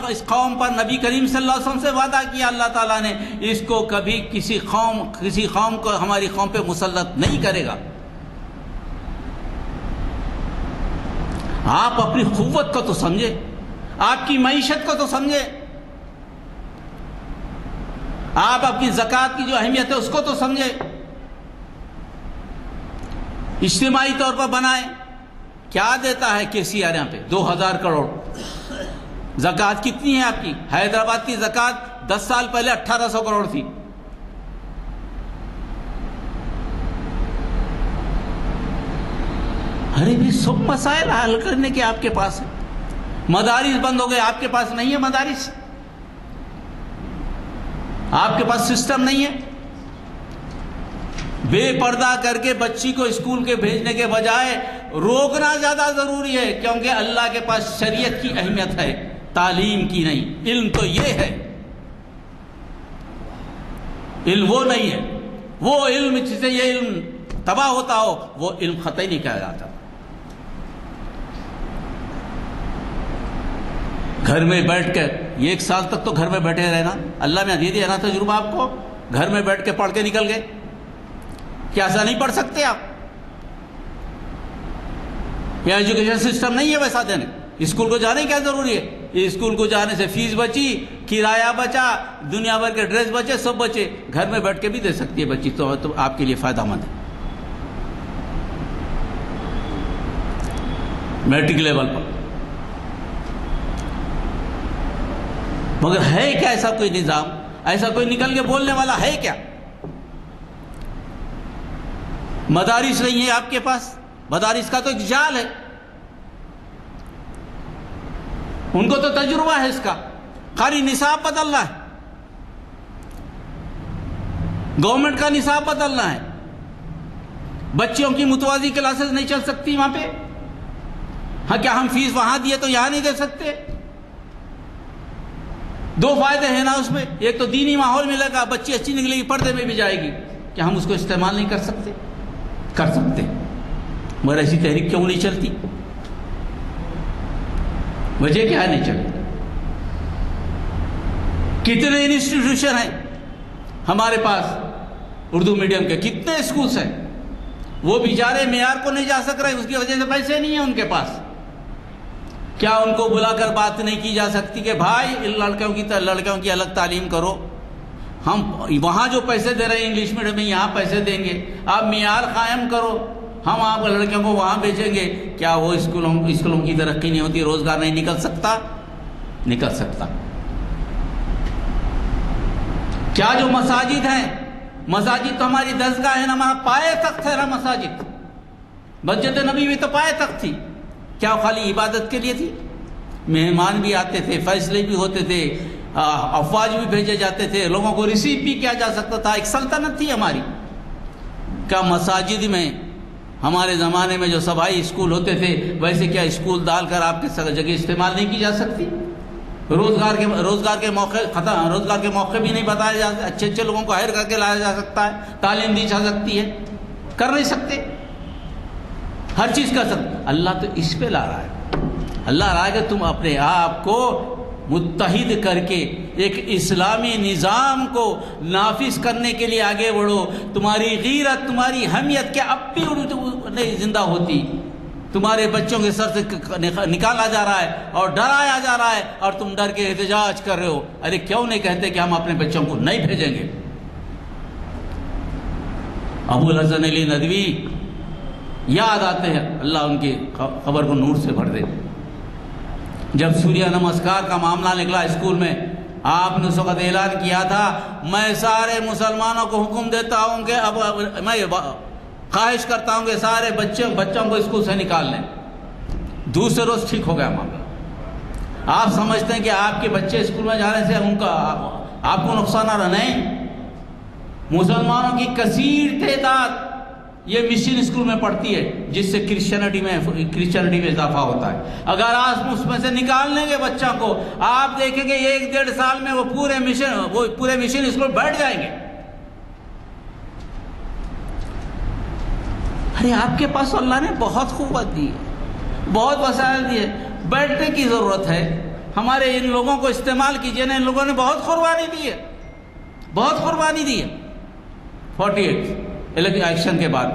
اس قوم پر. نبی کریم صلی اللہ علیہ وسلم سے وعدہ کیا اللہ تعالیٰ نے، اس کو کبھی کسی قوم کو ہماری قوم پہ مسلط نہیں کرے گا. آپ اپنی قوت کو تو سمجھے، آپ کی معیشت کو تو سمجھے، آپ اپنی زکوٰۃ کی جو اہمیت ہے اس کو تو سمجھے، اجتماعی طور پر بنائے. کیا دیتا ہے KCR یہاں پہ 2,000 کروڑ. زکوٰۃ کتنی ہے آپ کی؟ حیدرآباد کی زکوٰۃ 10 سال پہلے 1,800 کروڑ تھی. ارے بھی سب مسائل حل کرنے کے آپ کے پاس ہے. مدارس بند ہو گئے، آپ کے پاس نہیں ہے مدارس، آپ کے پاس سسٹم نہیں ہے. بے پردہ کر کے بچی کو اسکول کے بھیجنے کے بجائے روکنا زیادہ ضروری ہے، کیونکہ اللہ کے پاس شریعت کی اہمیت ہے، تعلیم کی نہیں. علم تو یہ ہے، علم وہ نہیں ہے. وہ علم جس سے یہ علم تباہ ہوتا ہو وہ علم قطعی نہیں کہا جاتا. گھر میں بیٹھ کے 1 سال تک تو گھر میں بیٹھے رہنا، اللہ نے دے دیا نا تجربہ آپ کو. گھر میں بیٹھ کے پڑھ کے نکل گئے. کیا ایسا نہیں پڑھ سکتے آپ؟ یہ ایجوکیشن سسٹم نہیں ہے ویسا دینے. اسکول کو جانے کیا ضروری ہے؟ اسکول کو جانے سے فیس بچی، کرایہ بچا، دنیا بھر کے ڈریس بچے، سب بچے. گھر میں بیٹھ کے بھی دے سکتی ہے بچی، تو آپ کے لیے فائدہ مند ہے. میٹرک لیول پر. مگر ہے کیا ایسا کوئی نظام؟ ایسا کوئی نکل کے بولنے والا ہے کیا؟ مدارس نہیں ہے آپ کے پاس. مدارس کا تو ایک جال ہے، ان کو تو تجربہ ہے اس کا. خالی نصاب بدلنا ہے، گورنمنٹ کا نصاب بدلنا ہے. بچیوں کی متوازی کلاسز نہیں چل سکتی وہاں پہ. ہاں کیا ہم فیس وہاں دیے تو یہاں نہیں دے سکتے؟ 2 فائدے ہیں نا اس میں. ایک تو دینی ماحول ملے گا، بچی اچھی نکلے گی، پردے میں بھی جائے گی. کیا ہم اس کو استعمال نہیں کر سکتے؟ کر سکتے. مگر ایسی تحریک کیوں نہیں چلتی؟ وجہ کیا ہے نہیں چلتی؟ کتنے انسٹیٹیوشن ہیں ہمارے پاس اردو میڈیم کے، کتنے اسکولس ہیں، وہ بیچارے معیار کو نہیں جا سک رہے، اس کی وجہ سے پیسے نہیں ہیں ان کے پاس. کیا ان کو بلا کر بات نہیں کی جا سکتی کہ بھائی لڑکیوں کی الگ تعلیم کرو، ہم وہاں جو پیسے دے رہے ہیں انگلش میڈیم میں یہاں پیسے دیں گے، آپ معیار قائم کرو، ہم آپ لڑکیوں کو وہاں بھیجیں گے. کیا وہ اسکولوں کی ترقی نہیں ہوتی، روزگار نہیں نکل سکتا؟ نکل سکتا. کیا جو مساجد ہیں، مساجد تو ہماری درسگاہ ہے نا، ہمارا پائے تخت ہے نا مساجد. مسجد نبی بھی تو پائے تخت تھی. کیا خالی عبادت کے لیے تھی؟ مہمان بھی آتے تھے، فیصلے بھی ہوتے تھے، افواج بھی بھیجے جاتے تھے، لوگوں کو ریسیو بھی کیا جا سکتا تھا. ایک سلطنت تھی ہماری. کیا مساجد میں ہمارے زمانے میں جو سبائی اسکول ہوتے تھے ویسے کیا اسکول ڈال کر آپ کے جگہ استعمال نہیں کی جا سکتی؟ روزگار کے موقع بھی نہیں بتائے جاتے، اچھے لوگوں کو ہائر کر کے لایا جا سکتا ہے، تعلیم دی جا سکتی ہے، کر نہیں سکتے، ہر چیز کر سکتے۔ اللہ تو اس پہ لا رہا ہے، اللہ رہا ہے کہ تم اپنے آپ کو متحد کر کے ایک اسلامی نظام کو نافذ کرنے کے لیے آگے بڑھو۔ تمہاری غیرت، تمہاری حمیت کیا اب بھی نہیں زندہ ہوتی؟ تمہارے بچوں کے سر سے نکالا جا رہا ہے اور ڈرایا جا رہا ہے، اور تم ڈر کے احتجاج کر رہے ہو۔ ارے کیوں نہیں کہتے کہ ہم اپنے بچوں کو نہیں بھیجیں گے؟ ابو الحسن علی ندوی یاد آتے ہیں، اللہ ان کی قبر کو نور سے بھر دے۔ جب سوریہ نمسکار کا معاملہ نکلا اسکول میں، آپ نے اس وقت اعلان کیا تھا، میں سارے مسلمانوں کو حکم دیتا ہوں کہ اب میں خواہش کرتا ہوں کہ سارے بچوں کو اسکول سے نکال لیں۔ دوسرے روز ٹھیک ہو گیا معاملہ۔ آپ سمجھتے ہیں کہ آپ کے بچے اسکول میں جانے سے ان کا آپ کو نقصان آ رہا؟ نہیں، مسلمانوں کی کثیر تعداد یہ مشن اسکول میں پڑھتی ہے، جس سے کرسچینٹی میں اضافہ ہوتا ہے۔ اگر آپ اس میں سے نکال لیں گے بچوں کو، آپ دیکھیں گے 1-1.5 سال میں وہ پورے مشن اسکول بیٹھ جائیں گے۔ ارے آپ کے پاس اللہ نے بہت قوت دی ہے، بہت وسائل دیے، بیٹھنے کی ضرورت ہے۔ ہمارے ان لوگوں کو استعمال کیجئے نا، ان لوگوں نے بہت قربانی دی ہے، بہت قربانی دی ہے۔ 48 الیکشن ایکشن کے بعد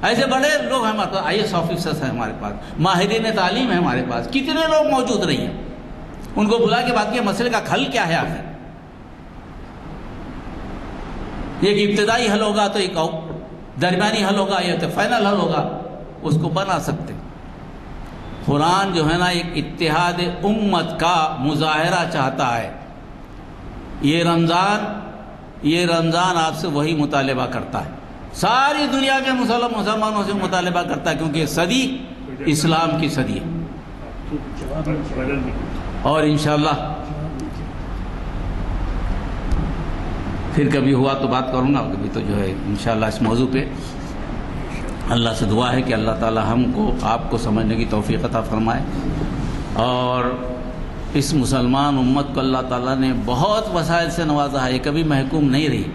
ایسے بڑے لوگ ہمارے پاس، IAS آفیسرس ہیں ہمارے پاس، ماہرین تعلیم ہیں ہمارے پاس، کتنے لوگ موجود رہی ہیں۔ ان کو بلا کے بات کیا مسئلے کا حل کیا ہے آخر؟ یہ ابتدائی حل ہوگا تو ایک درمیانی حل ہوگا، یا تو فائنل حل ہوگا، اس کو بنا سکتے۔ قرآن جو ہے نا ایک اتحاد امت کا مظاہرہ چاہتا ہے۔ یہ رمضان آپ سے وہی مطالبہ کرتا ہے، ساری دنیا کے مسلمانوں سے مطالبہ کرتا ہے، کیونکہ یہ صدی اسلام کی صدی ہے۔ اور انشاءاللہ پھر کبھی ہوا تو بات کروں گا، کبھی تو جو ہے انشاءاللہ اس موضوع پہ اللہ سے دعا ہے کہ اللہ تعالی ہم کو آپ کو سمجھنے کی توفیق عطا فرمائے، اور اس مسلمان امت کو اللہ تعالیٰ نے بہت وسائل سے نوازا ہے، یہ کبھی محکوم نہیں رہی۔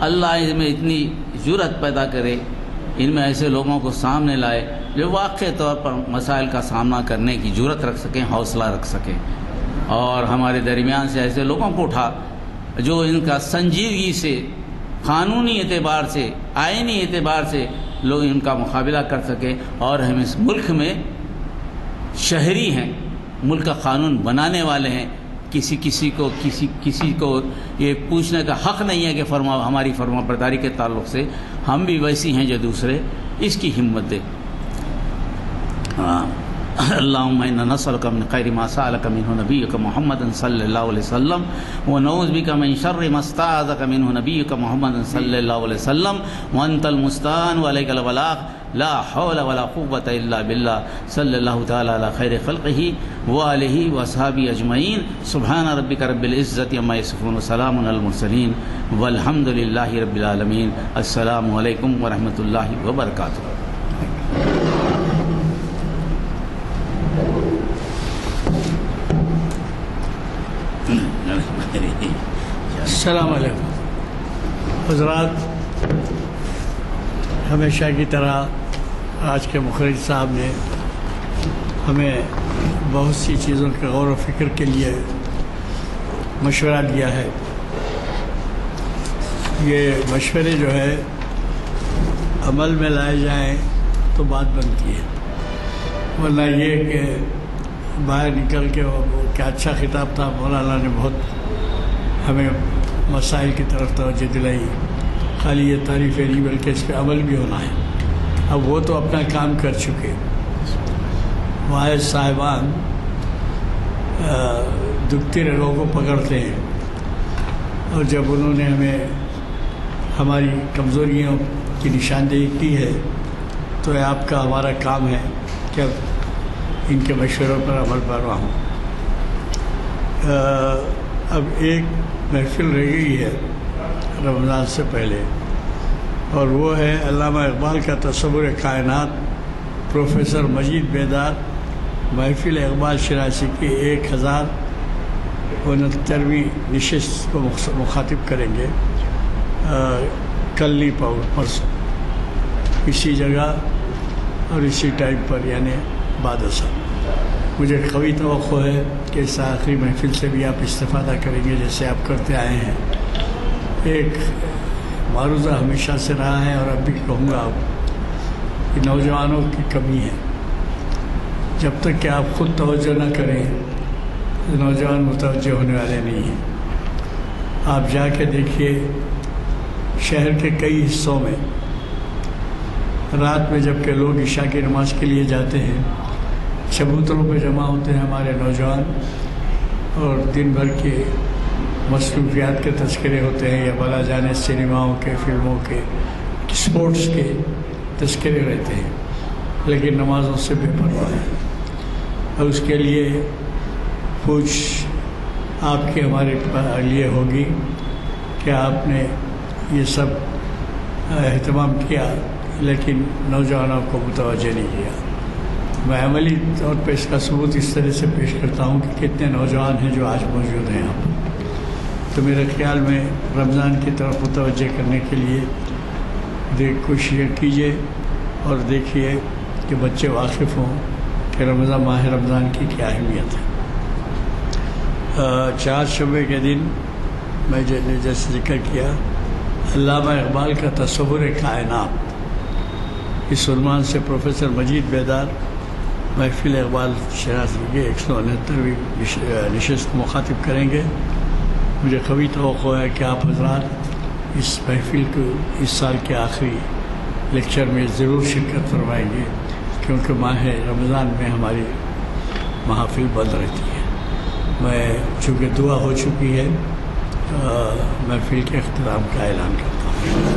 اللہ ان میں اتنی جرأت پیدا کرے، ان میں ایسے لوگوں کو سامنے لائے جو واقعی طور پر مسائل کا سامنا کرنے کی جرأت رکھ سکیں، حوصلہ رکھ سکیں، اور ہمارے درمیان سے ایسے لوگوں کو اٹھا جو ان کا سنجیدگی سے، قانونی اعتبار سے، آئینی اعتبار سے لوگ ان کا مقابلہ کر سکیں، اور ہم اس ملک میں شہری ہیں، ملک کا قانون بنانے والے ہیں، کسی کو یہ پوچھنے کا حق نہیں ہے کہ ہماری فرما برداری کے تعلق سے ہم بھی ویسی ہیں جو دوسرے، اس کی ہمت دے۔ اللہم انا نسألک من خیر ما سألک منہ نبیک محمد صلی اللہ علیہ وسلم ونعوذ بک من شر ما استعاذک منہ نبیک محمد صلی اللہ علیہ وسلم وانت المستعان وعلیک البلاغ لا حول ولا قوة الا باللہ صلی اللہ تعالی علی خیر خلقہ وآلہ واصحابہ اجمعین سبحان ربک رب العزت عما یصفون وسلام علی المرسلین والحمد للہ رب العالمین۔ السلام علیکم ورحمۃ اللہ وبرکاتہ۔ السلام علیکم حضرات، ہمیشہ کی طرح آج کے مخرج صاحب نے ہمیں بہت سی چیزوں کے غور و فکر کے لیے مشورہ دیا ہے۔ یہ مشورے جو ہے عمل میں لائے جائیں تو بات بنتی ہے، ورنہ یہ کہ باہر نکل کے کیا اچھا خطاب تھا، مولانا نے بہت ہمیں مسائل کی طرف توجہ دلائی، خالی یہ تعریف نہیں بلکہ اس پہ عمل بھی ہونا ہے۔ اب وہ تو اپنا کام کر چکے، واحد صاحبان دکھتی رگوں کو پکڑتے ہیں، اور جب انہوں نے ہمیں ہماری کمزوریوں کی نشاندہی کی ہے تو یہ آپ کا ہمارا کام ہے کہ ان کے مشوروں پر عمل پیرا ہوں۔ اب ایک محفل رہ گئی ہے رمضان سے پہلے، اور وہ ہے علامہ اقبال کا تصور کائنات، پروفیسر مجید بیدار، محفل اقبال شناسی کی 69ویں نشست کو مخاطب کریں گے کل نہیں پرسوں اسی جگہ اور اسی ٹائم پر، یعنی بعد ازاں۔ مجھے قوی توقع ہے کہ اس آخری محفل سے بھی آپ استفادہ کریں گے جیسے آپ کرتے آئے ہیں۔ ایک معروضہ ہمیشہ سے رہا ہے اور اب بھی کہوں گا کہ نوجوانوں کی کمی ہے۔ جب تک کہ آپ خود توجہ نہ کریں نوجوان متوجہ ہونے والے نہیں ہیں۔ آپ جا کے دیکھیے شہر کے کئی حصوں میں رات میں جب کہ لوگ عشاء کی نماز کے لیے جاتے ہیں، چبوتروں پہ جمع ہوتے ہیں ہمارے نوجوان، اور دن بھر کے مصروفیات کے تذکرے ہوتے ہیں، یا بلا جانے سنیماؤں کے، فلموں کے، اسپورٹس کے تذکرے رہتے ہیں، لیکن نمازوں سے بے پرواہ ہے۔ اور اس کے لیے پوچھ آپ کے ہمارے لیے ہوگی کہ آپ نے یہ سب اہتمام کیا لیکن نوجوانوں کو متوجہ نہیں کیا۔ میں عملی طور پہ اس کا ثبوت اس طرح سے پیش کرتا ہوں کہ کتنے نوجوان ہیں جو آج موجود ہیں یہاں پر۔ تو میرے خیال میں رمضان کی طرف متوجہ کرنے کے لیے کوشش کیجیے اور دیکھیے کہ بچے واقف ہوں کہ ماہ رمضان کی کیا اہمیت ہے۔ چہارشنبے کے دن میں جیسے ذکر کیا علامہ اقبال کا تصور کائنات، اس عنوان سے پروفیسر مجید بیدار محفل اقبال شناسی کے 169ویں نشست کو مخاطب کریں گے۔ مجھے قوی توقع ہے کہ آپ حضرات اس محفل کو اس سال کے آخری لیکچر میں ضرور شرکت فرمائیں گے، کیونکہ ماہ رمضان میں ہماری محافل بند رہتی ہے۔ میں چونکہ دعا ہو چکی ہے محفل کے اختتام کا اعلان کرتا ہوں۔